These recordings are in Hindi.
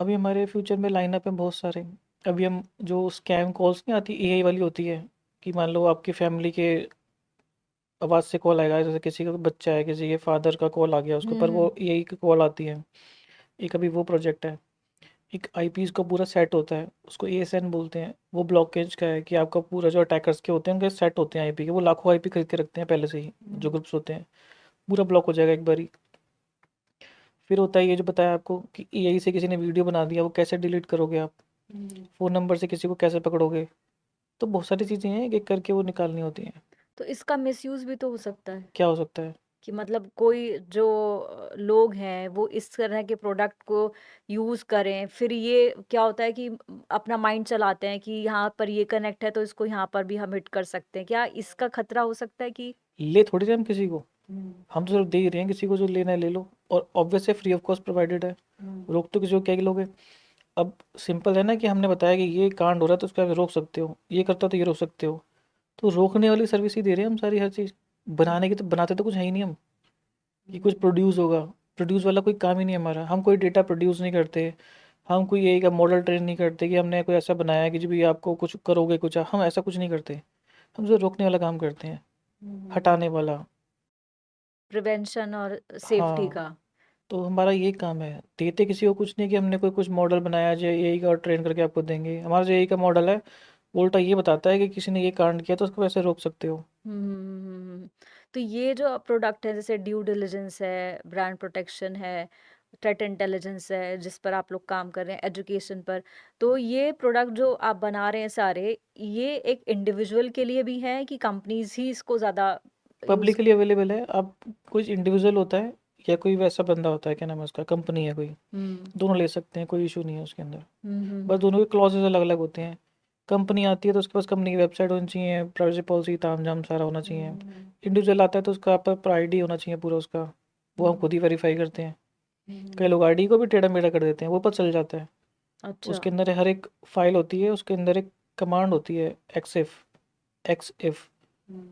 अभी हमारे फ्यूचर में लाइनअप है बहुत सारे। अभी हम जो स्कैम कॉल्स नहीं आती एआई वाली होती है, कि मान लो आपकी फैमिली के आवाज़ से कॉल आएगा, जैसे किसी का बच्चा है, किसी के फादर का कॉल आ गया उसके ऊपर, वो हम्म। एआई की कॉल आती है। एक अभी वो प्रोजेक्ट है। एक आईपीस का पूरा सेट होता है, उसको एएसएन बोलते हैं। वो ब्लॉकेज का है कि आपका पूरा जो अटैकर्स के होते हैं उनके सेट होते हैं आईपी के, वो लाखों आईपी खरीद के रखते हैं पहले से ही, जो हम्म। ग्रुप्स होते हैं। पूरा ब्लॉक हो जाएगा एक बारी। फिर होता है ये जो बताया आपको कि एआई से किसी ने वीडियो बना दिया, वो कैसे डिलीट करोगे आप? हम्म। फ़ोन नंबर से किसी को कैसे पकड़ोगे? तो बहुत सारी चीज़ें हैं, एक-एक करके वो निकालनी होती हैं। तो इसका मिसयूज भी तो हो सकता है क्या हो सकता है? कि मतलब कोई जो लोग हैं वो इस तरह के प्रोडक्ट को यूज करें, फिर ये क्या होता है कि अपना माइंड चलाते हैं कि यहाँ पर ये कनेक्ट है तो इसको यहाँ पर भी हम हिट कर सकते हैं, क्या इसका खतरा हो सकता है कि? ले थोड़ी रहे हम किसी को, हम्म। हम तो सिर्फ दे ही रहे हैं, किसी को जो लेना है ले लो। और ऑब्वियस है फ्री ऑफ कॉस्ट प्रोवाइडेड है। हम्म। रोक तो किसी को क्या ही लोगे? अब सिंपल है ना कि हमने बताया कि ये कांड हो रहा है तो उसको आप रोक सकते हो, ये करता तो ये रोक सकते हो। तो रोकने वाली सर्विस ही दे रहे हैं हम सारी, हर चीज़। बनाने की तो बनाते तो कुछ है ही नहीं हम, कि कुछ प्रोड्यूस होगा। प्रोड्यूस वाला कोई काम ही नहीं है हमारा, हम कोई डेटा प्रोड्यूस नहीं करते। हम कोई यही का मॉडल ट्रेन नहीं करते कि हमने कोई ऐसा बनाया है कि जी भी आपको कुछ करोगे कुछ, हम ऐसा कुछ नहीं करते। हम जो रोकने वाला काम करते हैं, हटाने वाला। प्रिवेंशन और सेफ्टी हाँ, का। तो हमारा ये काम है। देते किसी को कुछ नहीं कि हमने कोई कुछ मॉडल बनाया जो यही का और ट्रेन करके आपको देंगे। हमारा जो यही का मॉडल है वो उल्टा ये बताता है कि किसी ने ये कांड किया तो उसको कैसे रोक सकते हो। हम्म। तो ये जो प्रोडक्ट है जैसे ड्यू डिलिजेंस है, ब्रांड प्रोटेक्शन है, थ्रेट इंटेलिजेंस है, जिस पर आप लोग काम कर रहे हैं एजुकेशन पर, तो ये प्रोडक्ट जो आप बना रहे हैं सारे, ये एक इंडिविजुअल के लिए भी है कि कंपनीज ही इसको ज़्यादा यूज़? पब्लिकली अवेलेबल है। अब कोई इंडिविजुअल होता है या कोई वैसा बंदा होता है, क्या नाम है उसका, कंपनी है कोई, हम्म। दोनों ले सकते हैं, कोई इशू नहीं है उसके अंदर। बस हम्म। दोनों के क्लॉजेज अलग अलग होते हैं। कंपनी आती है तो उसके पास कंपनी की वेबसाइट होनी चाहिए, प्राइवेसी पॉलिसी ताम झाम सारा होना चाहिए। हम्म। इंडिविजुअल आता है तो उसका पर आईडी होना चाहिए पूरा उसका, वो हम खुद ही वेरीफाई करते हैं। कई हम्म। लोग आईडी को भी टेढ़ा मेढ़ा कर देते हैं, वो पता चल जाता है। अच्छा। उसके अंदर हर एक फाइल होती है, उसके अंदर एक कमांड होती है, एक्स इफ। हम्म।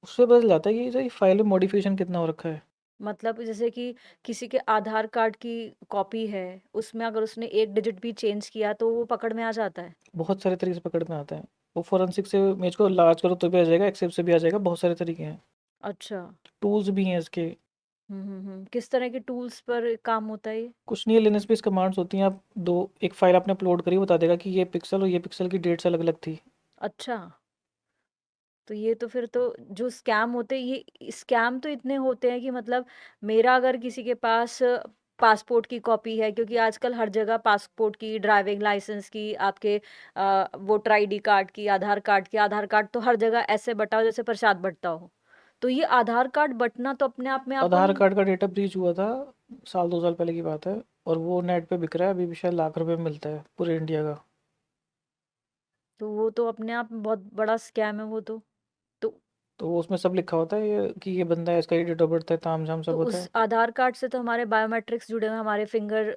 उससे पता चल जाता है कि ये फाइल में मॉडिफिकेशन कितना हो रखा है। मतलब जैसे कि किसी के आधार कार्ड की कॉपी है, उसमें अगर उसने एक डिजिट भी चेंज किया तो वो पकड़ में आ जाता है? बहुत सारे तरीके से पकड़ में आता है। वो फोरेंसिक से मेज को लार्ज करो तो भी आ जाएगा, एक्सेप से भी आ जाएगा, बहुत सारे तरीके हैं। अच्छा। टूल्स भी हैं इसके। किस तरह के टूल्स पर काम होता है ये? कुछ नहीं है, लिनक्स बेस्ड कमांड्स होती हैं। आप दो, एक फाइल आपने अपलोड करी, बता देगा कि ये पिक्सल और ये पिक्सल की डेट्स अलग अलग थी। अच्छा। तो ये तो फिर तो जो स्कैम होते हैं, ये स्कैम तो इतने होते हैं कि मतलब मेरा अगर किसी के पास पासपोर्ट की कॉपी है, क्योंकि आजकल हर जगह पासपोर्ट की, ड्राइविंग लाइसेंस की, आपके वोटर आईडी कार्ड की, आधार कार्ड की, आधार कार्ड तो हर जगह ऐसे बटा हो जैसे प्रसाद बटता हो। तो ये आधार कार्ड बटना तो अपने आप में आपको आधार नहीं? कार्ड का डेटा ब्रीच हुआ था, साल 2 साल पहले की बात है। और वो नेट पे बिक रहा है, अभी भी शायद लाख रुपए में मिलता है पूरे इंडिया का। तो वो तो अपने आप में बहुत बड़ा स्कैम है वो तो तो वो उसमें सब लिखा होता है ये कि ये बंदा है, इसका ये डेट ऑफ बर्थ है, ताम झाम सब तो होता उस है। आधार कार्ड से तो हमारे बायोमेट्रिक्स जुड़े हुए हैं, हमारे फिंगर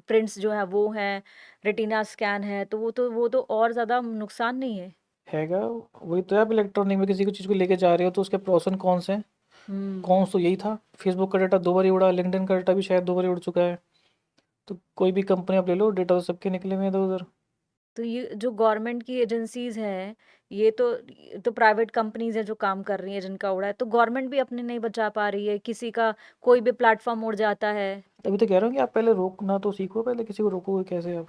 प्रिंट्स जो है वो हैं, रेटिना स्कैन है, तो वो तो और ज़्यादा नुकसान नहीं है? हैगा। वही तो है, आप इलेक्ट्रॉनिक में किसी को चीज़ को लेके जा रहे हो तो उसके प्रोस एंड कॉन्स हैं। हुँ। कॉन्स तो यही था, फेसबुक का डाटा 2 बार ही उड़ा, लिंक्डइन का डाटा भी शायद 2 बार ही उड़ चुका है। तो कोई भी कंपनी आप ले लो, डेटा तो सबके निकले हुए हैं इधर उधर। तो ये जो गवर्नमेंट की एजेंसीज़ हैं, ये तो प्राइवेट कंपनीज़ हैं जो काम कर रही हैं जिनका उड़ा है, तो गवर्नमेंट भी अपने नहीं बचा पा रही है, किसी का कोई भी प्लेटफ़ॉर्म उड़ जाता है। तभी तो कह रहा हूँ कि आप पहले रोकना तो सीखो, पहले किसी को रोकोगे कैसे आप?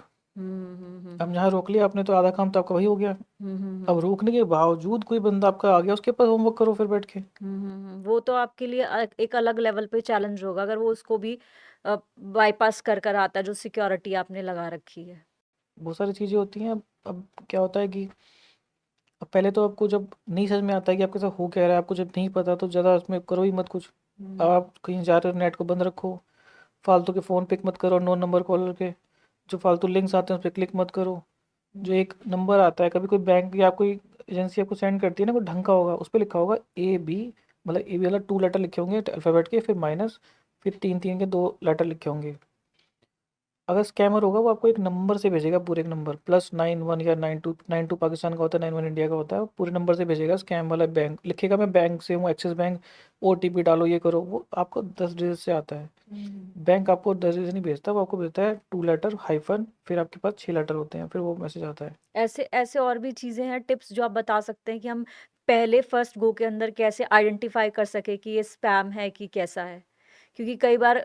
अब जहाँ रोक लिया आपने तो आधा काम तो आपका वही हो गया। हुँ, हुँ, अब हुँ। रोकने के बावजूद कोई बंदा आपका आ गया, उसके पास होमवर्क करो फिर बैठ के। वो तो आपके लिए एक अलग लेवल पे चैलेंज होगा अगर वो उसको भी बाईपास कर आता है जो सिक्योरिटी आपने लगा रखी है। बहुत सारी चीज़ें होती हैं। अब क्या होता है कि अब पहले तो आपको जब नहीं समझ में आता है कि आपके साथ हो क्या रहा है, आपको जब नहीं पता तो ज़्यादा उसमें करो ही मत कुछ। अब हुँ। आप कहीं जा रहे हो, नेट को बंद रखो, फालतू के फ़ोन पिक मत करो, नो नंबर कॉलर के। जो फालतू लिंक्स आते हैं उस पर क्लिक मत करो। जो हुँ। एक नंबर आता है, कभी कोई बैंक या कोई एजेंसी आपको सेंड करती है ना, कोई ढंग का होगा, उस पर लिखा होगा ए बी, मतलब ए बी वाला 2 लेटर लिखे होंगे अल्फ़ाबेट के, फिर माइनस, फिर तीन तीन के 2 लेटर लिखे होंगे। अगर स्कैमर होगा वो आपको एक नंबर से भेजेगा, पूरे एक नंबर +91 या 92 पाकिस्तान का होता है, 91 इंडिया का होता है, वो पूरे नंबर से भेजेगा। स्कैम वाला बैंक लिखेगा मैं बैंक से हूँ, एक्सिस बैंक, OTP डालो, ये करो, वो आपको 10 डिजिट से आता है। बैंक आपको 10 डिजिट नहीं भेजता, वो आपको भेजता है 2 लेटर हाइफन, फिर आपके पास 6 लेटर होते हैं, फिर वो मैसेज आता है। ऐसे ऐसे और भी चीज़ें हैं, टिप्स जो आप बता सकते हैं कि हम पहले फर्स्ट गो के अंदर कैसे आइडेंटिफाई कर सके कि ये स्पैम है कि कैसा है? क्योंकि कई बार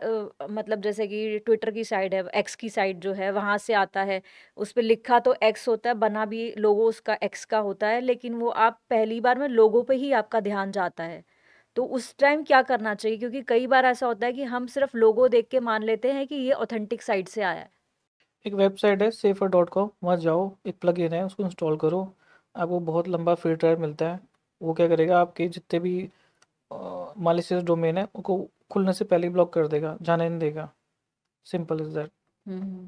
मतलब जैसे कि ट्विटर की साइड है, एक्स की साइड जो है वहाँ से आता है, उस पे लिखा तो एक्स होता है, बना भी लोगो उसका एक्स का होता है, लेकिन वो आप पहली बार में लोगो पे ही आपका ध्यान जाता है। तो उस टाइम क्या करना चाहिए? क्योंकि कई बार ऐसा होता है कि हम सिर्फ लोगो देख के मान लेते हैं कि ये ऑथेंटिक साइट से आया है। एक वेबसाइट है safer.com, वहाँ जाओ, एक प्लगइन है उसको इंस्टॉल करो, आपको बहुत लंबा फ्री ट्रायल मिलता है। वो क्या करेगा, आपके जितने भी मालिशियस डोमेन है उनको खुलने से पहले ही ब्लॉक कर देगा, जाने नहीं देगा। Simple is that. Hmm, hmm.